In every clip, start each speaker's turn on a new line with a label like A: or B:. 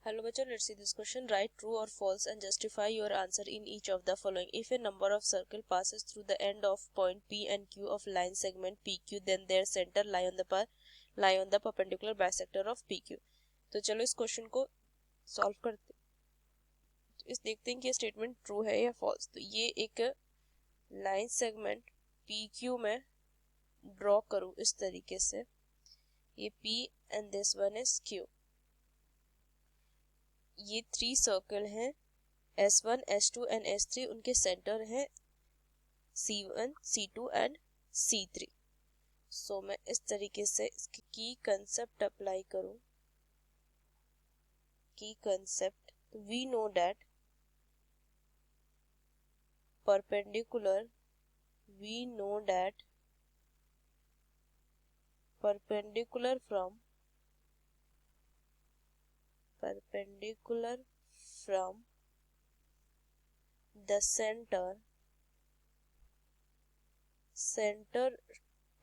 A: Hello bachcho, let's see this question. Write true or false and justify your answer in each of the following. If a number of circle passes through the end of point P and Q of line segment PQ, then their center lie on the perpendicular bisector of PQ. तो चलो इस question को solve करते हैं। इस देखते हैं कि ये स्टेटमेंट ट्रू है या फॉल्स। तो ये एक लाइन सेगमेंट PQ में ड्रॉ करूँ इस तरीके से, ये P and this one is Q। ये 3 सर्कल हैं S1, S2 एंड S3, उनके सेंटर हैं C1, C2 एंड C3। सो मैं इस तरीके से इसकी की कंसेप्ट अप्लाई करूं। की concept, we know that perpendicular from the center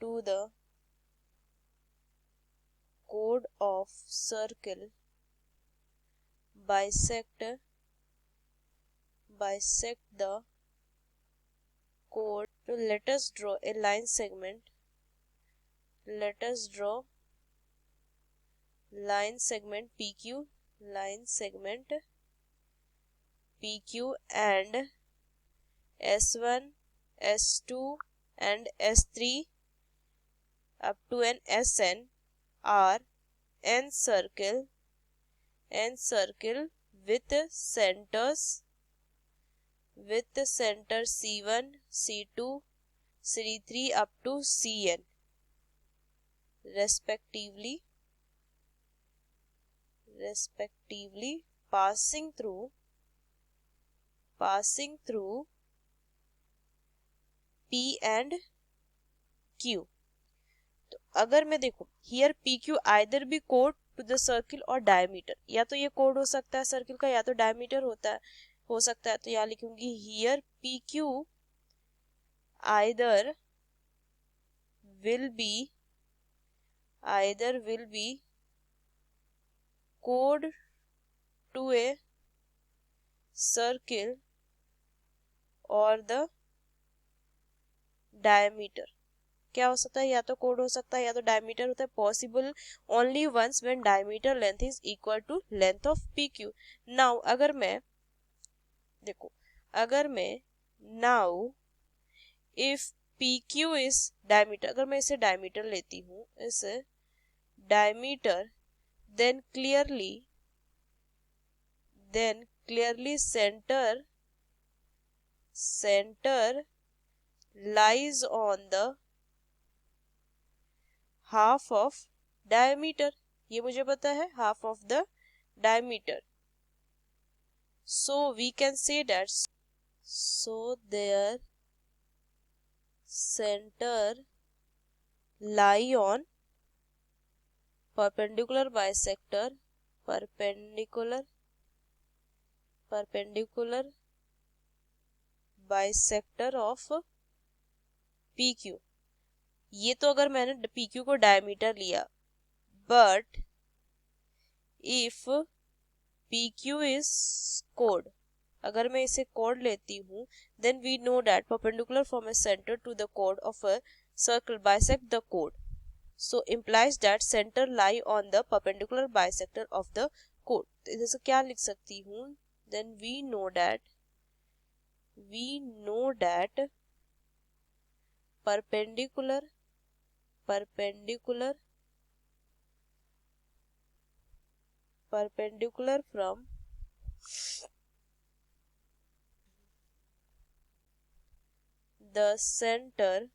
A: to the chord of circle bisect the chord. So let us draw a line segment. Let us draw line segment PQ, and S1, S2 and S3 up to an Sn are n circle with centers C1, C2, C3 up to Cn respectively, passing through P and Q. तो अगर मैं देखूं here PQ either be कोड to the circle और diameter, या तो ये code हो सकता है सर्किल का या तो डायमीटर हो सकता है। तो यहाँ लिखूंगी here PQ either will be कोड टू ए सर्किल और द डायमीटर। क्या हो सकता है, या तो कोड हो सकता है या तो डायमीटर होता है। Possible only once when diameter length is equal to length of PQ। Now अगर मैं now if PQ is diameter, अगर मैं इसे डायमीटर लेती हूँ, इसे diameter, then clearly center lies on the half of diameter। ये मुझे पता है, half of the diameter। So we can say that their center lie on perpendicular bisector of PQ। ये तो अगर मैंने PQ को डायमीटर लिया, but if PQ is code, अगर मैं इसे कोड लेती हूँ, then we know that perpendicular from A centre to the code of a circle bisect the code. So implies that center lie on the perpendicular bisector of the chord। तो इसे क्या लिख सकती हूँ, then we know that perpendicular from the center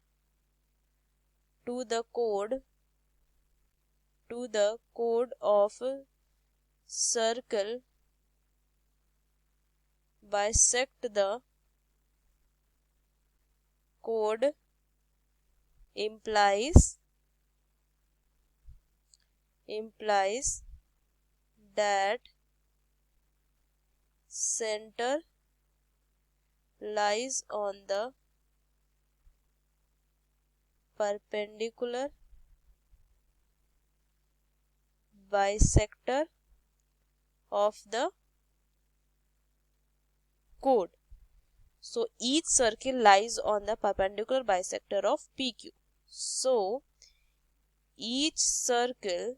A: to the chord of circle bisect the chord implies that center lies on the perpendicular bisector of the chord. So each circle lies on the perpendicular bisector of PQ. So each circle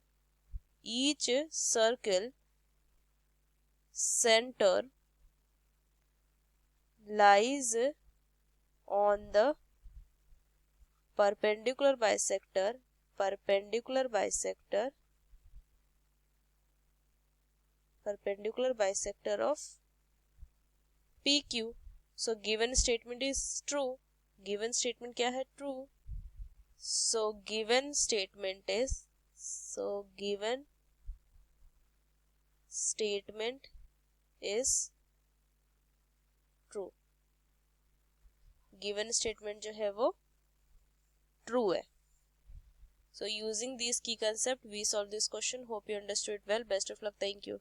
A: center lies on the perpendicular bisector of PQ. So given statement is true. Given statement क्या है? True. So given statement is true. Given statement जो है वो true है. So using these key concept we solve this question. Hope you understood well. Best of luck. Thank you.